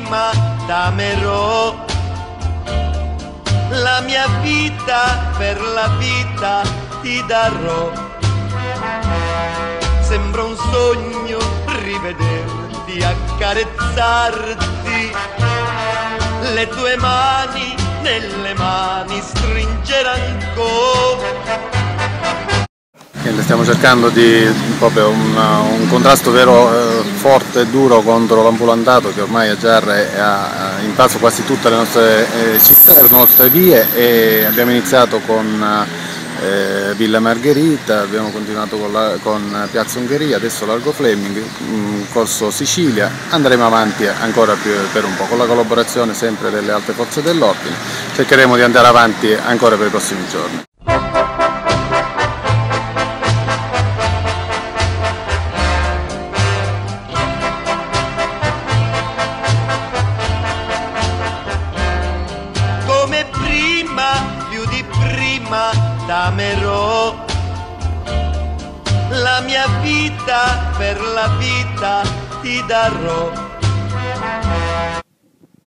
prima t'amerò, la mia vita per la vita ti darò. Sembra un sogno rivederti, accarezzarti, le tue mani nelle mani stringere ancora. Stiamo cercando di proprio un contrasto vero forte e duro contro l'ambulantato che ormai a Giarre ha invaso quasi tutte le nostre città, le nostre vie, e abbiamo iniziato con Villa Margherita, abbiamo continuato con Piazza Ungheria, adesso Largo Fleming, Corso Sicilia, andremo avanti ancora per un po', con la collaborazione sempre delle altre forze dell'ordine, cercheremo di andare avanti ancora per i prossimi giorni. Come prima, più di prima t'amerò, la mia vita per la vita ti darò.